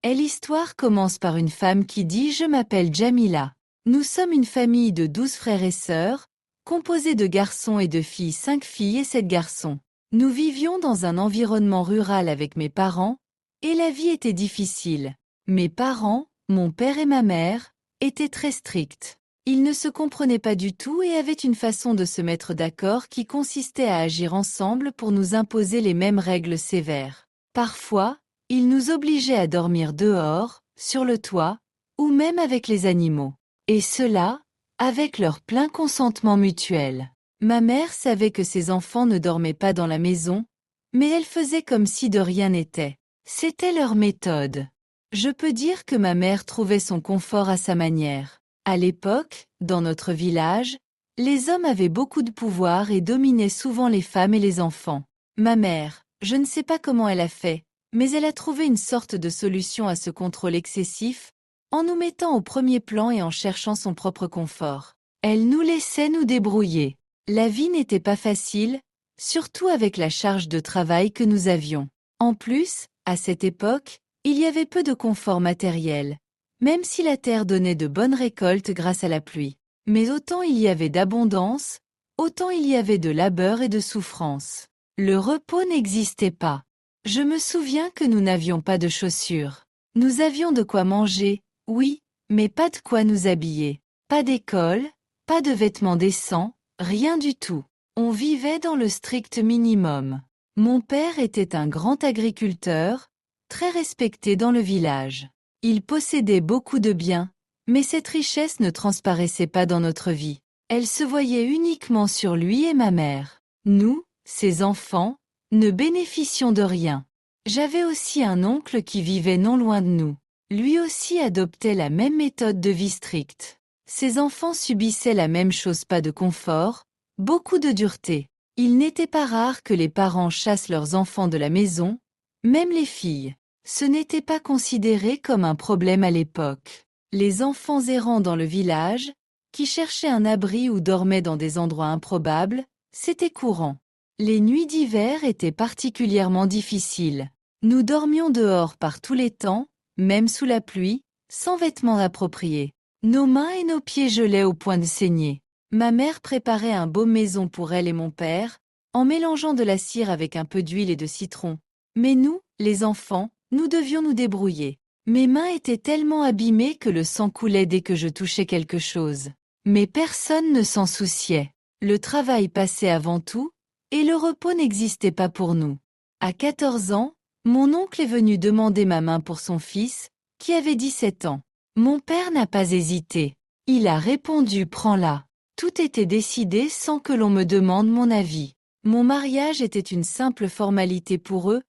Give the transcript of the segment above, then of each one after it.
Et l'histoire commence par une femme qui dit « Je m'appelle Jamila. Nous sommes une famille de 12 frères et sœurs, composée de garçons et de filles, 5 filles et 7 garçons. Nous vivions dans un environnement rural avec mes parents, et la vie était difficile. Mes parents, mon père et ma mère, étaient très stricts. Ils ne se comprenaient pas du tout et avaient une façon de se mettre d'accord qui consistait à agir ensemble pour nous imposer les mêmes règles sévères. Parfois, ils nous obligeaient à dormir dehors, sur le toit, ou même avec les animaux. Et cela, avec leur plein consentement mutuel. Ma mère savait que ses enfants ne dormaient pas dans la maison, mais elle faisait comme si de rien n'était. C'était leur méthode. Je peux dire que ma mère trouvait son confort à sa manière. À l'époque, dans notre village, les hommes avaient beaucoup de pouvoir et dominaient souvent les femmes et les enfants. Ma mère, je ne sais pas comment elle a fait, mais elle a trouvé une sorte de solution à ce contrôle excessif, en nous mettant au premier plan et en cherchant son propre confort. Elle nous laissait nous débrouiller. La vie n'était pas facile, surtout avec la charge de travail que nous avions. En plus, à cette époque, il y avait peu de confort matériel, même si la terre donnait de bonnes récoltes grâce à la pluie. Mais autant il y avait d'abondance, autant il y avait de labeur et de souffrance. Le repos n'existait pas. Je me souviens que nous n'avions pas de chaussures. Nous avions de quoi manger, oui, mais pas de quoi nous habiller. Pas d'école, pas de vêtements décents, rien du tout. On vivait dans le strict minimum. Mon père était un grand agriculteur, très respecté dans le village. Il possédait beaucoup de biens, mais cette richesse ne transparaissait pas dans notre vie. Elle se voyait uniquement sur lui et ma mère. Nous, ses enfants, ne bénéficions de rien. J'avais aussi un oncle qui vivait non loin de nous. Lui aussi adoptait la même méthode de vie stricte. Ses enfants subissaient la même chose, pas de confort, beaucoup de dureté. Il n'était pas rare que les parents chassent leurs enfants de la maison, même les filles. Ce n'était pas considéré comme un problème à l'époque. Les enfants errants dans le village, qui cherchaient un abri ou dormaient dans des endroits improbables, c'était courant. Les nuits d'hiver étaient particulièrement difficiles. Nous dormions dehors par tous les temps, même sous la pluie, sans vêtements appropriés. Nos mains et nos pieds gelaient au point de saigner. Ma mère préparait un baume maison pour elle et mon père, en mélangeant de la cire avec un peu d'huile et de citron. Mais nous, les enfants, nous devions nous débrouiller. Mes mains étaient tellement abîmées que le sang coulait dès que je touchais quelque chose. Mais personne ne s'en souciait. Le travail passait avant tout, et le repos n'existait pas pour nous. À 14 ans, mon oncle est venu demander ma main pour son fils, qui avait 17 ans. Mon père n'a pas hésité. Il a répondu « Prends-la ». Tout était décidé sans que l'on me demande mon avis. Mon mariage était une simple formalité pour eux,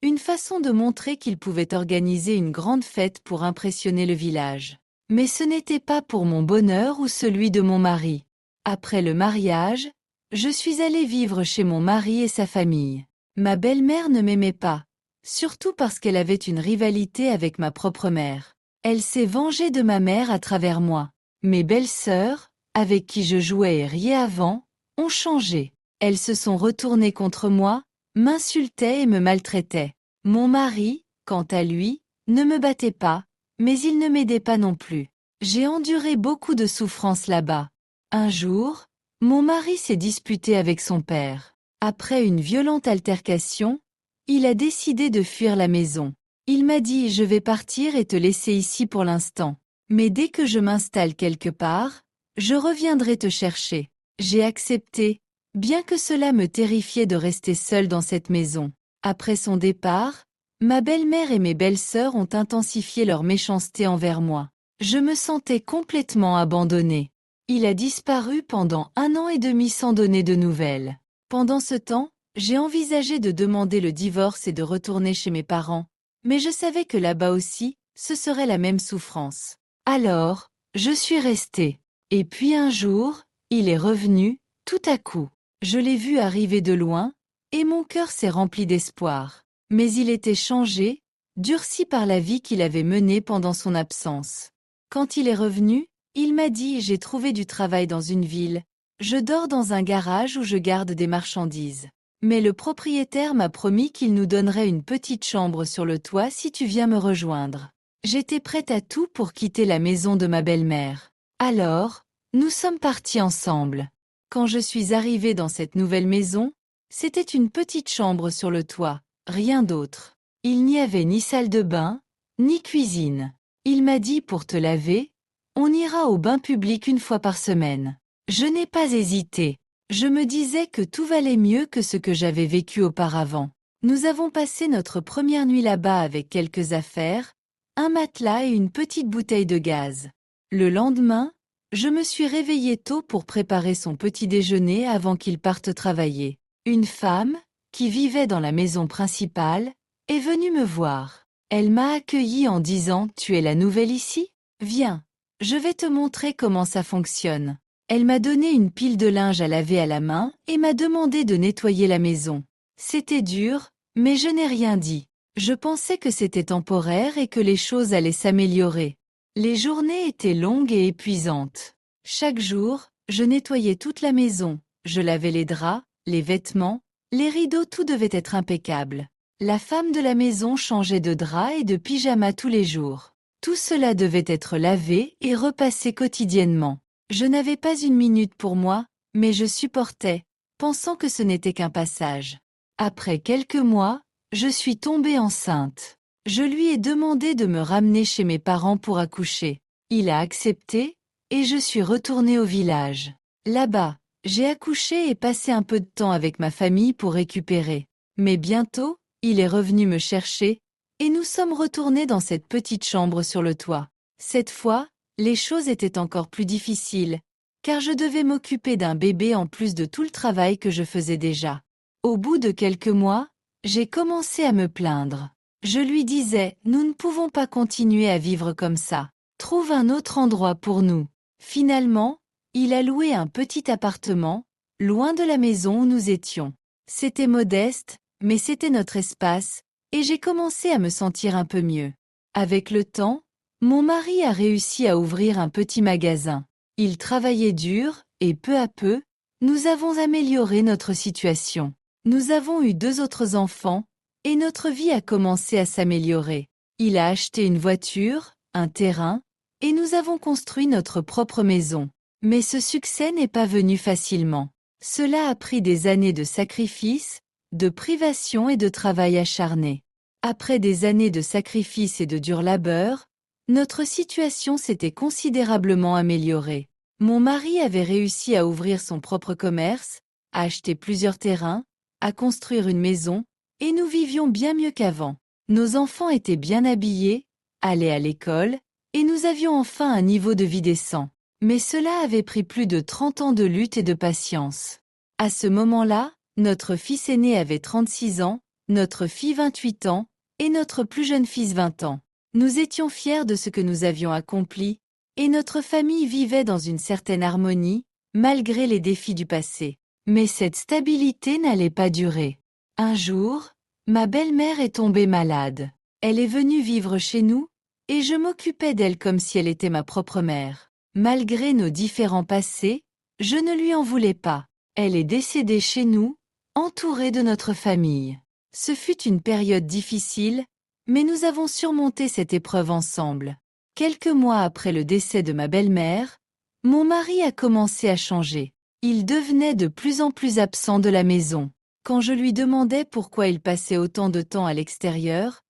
une façon de montrer qu'ils pouvaient organiser une grande fête pour impressionner le village. Mais ce n'était pas pour mon bonheur ou celui de mon mari. Après le mariage, je suis allée vivre chez mon mari et sa famille. Ma belle-mère ne m'aimait pas, surtout parce qu'elle avait une rivalité avec ma propre mère. Elle s'est vengée de ma mère à travers moi. Mes belles-sœurs, avec qui je jouais et riais avant, ont changé. Elles se sont retournées contre moi, m'insultaient et me maltraitaient. Mon mari, quant à lui, ne me battait pas, mais il ne m'aidait pas non plus. J'ai enduré beaucoup de souffrances là-bas. Un jour, mon mari s'est disputé avec son père. Après une violente altercation, il a décidé de fuir la maison. Il m'a dit « Je vais partir et te laisser ici pour l'instant. Mais dès que je m'installe quelque part, je reviendrai te chercher. » J'ai accepté, bien que cela me terrifiait de rester seule dans cette maison. Après son départ, ma belle-mère et mes belles-sœurs ont intensifié leur méchanceté envers moi. Je me sentais complètement abandonnée. Il a disparu pendant 1 an et demi sans donner de nouvelles. Pendant ce temps, j'ai envisagé de demander le divorce et de retourner chez mes parents, mais je savais que là-bas aussi, ce serait la même souffrance. Alors, je suis restée. Et puis un jour, il est revenu, tout à coup. Je l'ai vu arriver de loin, et mon cœur s'est rempli d'espoir. Mais il était changé, durci par la vie qu'il avait menée pendant son absence. Quand il est revenu, il m'a dit « J'ai trouvé du travail dans une ville. Je dors dans un garage où je garde des marchandises. Mais le propriétaire m'a promis qu'il nous donnerait une petite chambre sur le toit si tu viens me rejoindre. » J'étais prête à tout pour quitter la maison de ma belle-mère. Alors, nous sommes partis ensemble. Quand je suis arrivée dans cette nouvelle maison, c'était une petite chambre sur le toit, rien d'autre. Il n'y avait ni salle de bain, ni cuisine. Il m'a dit pour te laver, on ira au bain public une fois par semaine. Je n'ai pas hésité. Je me disais que tout valait mieux que ce que j'avais vécu auparavant. Nous avons passé notre première nuit là-bas avec quelques affaires, un matelas et une petite bouteille de gaz. Le lendemain, je me suis réveillée tôt pour préparer son petit déjeuner avant qu'il parte travailler. Une femme, qui vivait dans la maison principale, est venue me voir. Elle m'a accueillie en disant « Tu es la nouvelle ici? Viens, je vais te montrer comment ça fonctionne. » Elle m'a donné une pile de linge à laver à la main et m'a demandé de nettoyer la maison. C'était dur, mais je n'ai rien dit. Je pensais que c'était temporaire et que les choses allaient s'améliorer. Les journées étaient longues et épuisantes. Chaque jour, je nettoyais toute la maison, je lavais les draps, les vêtements, les rideaux, tout devait être impeccable. La femme de la maison changeait de drap et de pyjama tous les jours. Tout cela devait être lavé et repassé quotidiennement. Je n'avais pas une minute pour moi, mais je supportais, pensant que ce n'était qu'un passage. Après quelques mois, je suis tombée enceinte. Je lui ai demandé de me ramener chez mes parents pour accoucher. Il a accepté, et je suis retournée au village. Là-bas, j'ai accouché et passé un peu de temps avec ma famille pour récupérer. Mais bientôt, il est revenu me chercher, et nous sommes retournés dans cette petite chambre sur le toit. Cette fois, les choses étaient encore plus difficiles, car je devais m'occuper d'un bébé en plus de tout le travail que je faisais déjà. Au bout de quelques mois, j'ai commencé à me plaindre. Je lui disais, nous ne pouvons pas continuer à vivre comme ça. Trouve un autre endroit pour nous. Finalement, il a loué un petit appartement, loin de la maison où nous étions. C'était modeste, mais c'était notre espace, et j'ai commencé à me sentir un peu mieux. Avec le temps, mon mari a réussi à ouvrir un petit magasin. Il travaillait dur, et peu à peu, nous avons amélioré notre situation. Nous avons eu 2 autres enfants, et notre vie a commencé à s'améliorer. Il a acheté une voiture, un terrain, et nous avons construit notre propre maison. Mais ce succès n'est pas venu facilement. Cela a pris des années de sacrifices, de privations et de travail acharné. Après des années de sacrifices et de dur labeur, notre situation s'était considérablement améliorée. Mon mari avait réussi à ouvrir son propre commerce, à acheter plusieurs terrains, à construire une maison, et nous vivions bien mieux qu'avant. Nos enfants étaient bien habillés, allaient à l'école, et nous avions enfin un niveau de vie décent. Mais cela avait pris plus de 30 ans de lutte et de patience. À ce moment-là, notre fils aîné avait 36 ans, notre fille 28 ans, et notre plus jeune fils 20 ans. Nous étions fiers de ce que nous avions accompli, et notre famille vivait dans une certaine harmonie, malgré les défis du passé. Mais cette stabilité n'allait pas durer. Un jour, ma belle-mère est tombée malade. Elle est venue vivre chez nous, et je m'occupais d'elle comme si elle était ma propre mère. Malgré nos différents passés, je ne lui en voulais pas. Elle est décédée chez nous, entourée de notre famille. Ce fut une période difficile, mais nous avons surmonté cette épreuve ensemble. Quelques mois après le décès de ma belle-mère, mon mari a commencé à changer. Il devenait de plus en plus absent de la maison. Quand je lui demandais pourquoi il passait autant de temps à l'extérieur,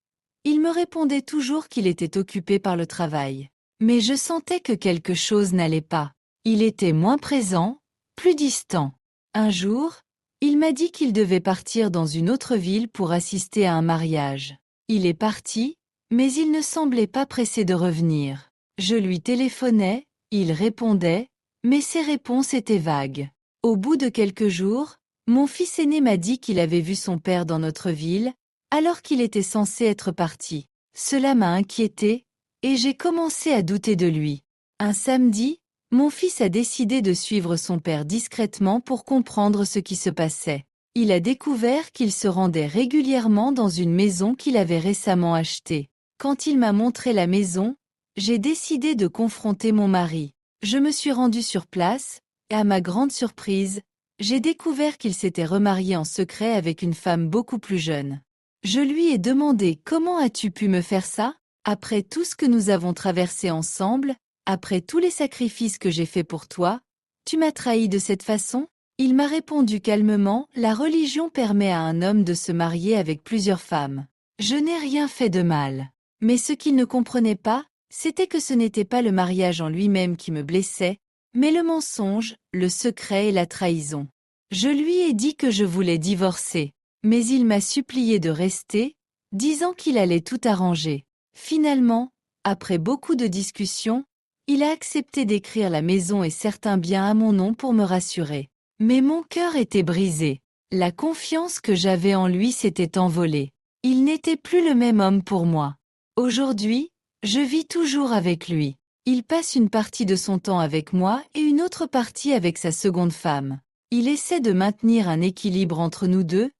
il me répondait toujours qu'il était occupé par le travail. Mais je sentais que quelque chose n'allait pas. Il était moins présent, plus distant. Un jour, il m'a dit qu'il devait partir dans une autre ville pour assister à un mariage. Il est parti, mais il ne semblait pas pressé de revenir. Je lui téléphonais, il répondait, mais ses réponses étaient vagues. Au bout de quelques jours, mon fils aîné m'a dit qu'il avait vu son père dans notre ville, alors qu'il était censé être parti. Cela m'a inquiété, et j'ai commencé à douter de lui. Un samedi, mon fils a décidé de suivre son père discrètement pour comprendre ce qui se passait. Il a découvert qu'il se rendait régulièrement dans une maison qu'il avait récemment achetée. Quand il m'a montré la maison, j'ai décidé de confronter mon mari. Je me suis rendue sur place, et à ma grande surprise, j'ai découvert qu'il s'était remarié en secret avec une femme beaucoup plus jeune. Je lui ai demandé « Comment as-tu pu me faire ça ?» Après tout ce que nous avons traversé ensemble, après tous les sacrifices que j'ai faits pour toi, tu m'as trahi de cette façon? Il m'a répondu calmement, la religion permet à un homme de se marier avec plusieurs femmes. Je n'ai rien fait de mal. Mais ce qu'il ne comprenait pas, c'était que ce n'était pas le mariage en lui-même qui me blessait, mais le mensonge, le secret et la trahison. Je lui ai dit que je voulais divorcer, mais il m'a supplié de rester, disant qu'il allait tout arranger. Finalement, après beaucoup de discussions, il a accepté d'écrire la maison et certains biens à mon nom pour me rassurer. Mais mon cœur était brisé. La confiance que j'avais en lui s'était envolée. Il n'était plus le même homme pour moi. Aujourd'hui, je vis toujours avec lui. Il passe une partie de son temps avec moi et une autre partie avec sa seconde femme. Il essaie de maintenir un équilibre entre nous deux,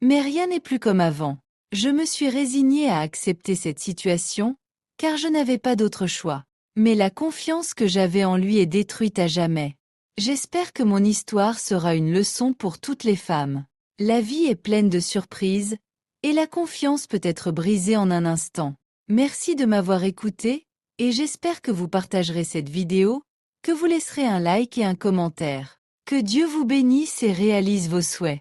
mais rien n'est plus comme avant. Je me suis résignée à accepter cette situation, car je n'avais pas d'autre choix. Mais la confiance que j'avais en lui est détruite à jamais. J'espère que mon histoire sera une leçon pour toutes les femmes. La vie est pleine de surprises, et la confiance peut être brisée en un instant. Merci de m'avoir écouté, et j'espère que vous partagerez cette vidéo, que vous laisserez un like et un commentaire. Que Dieu vous bénisse et réalise vos souhaits.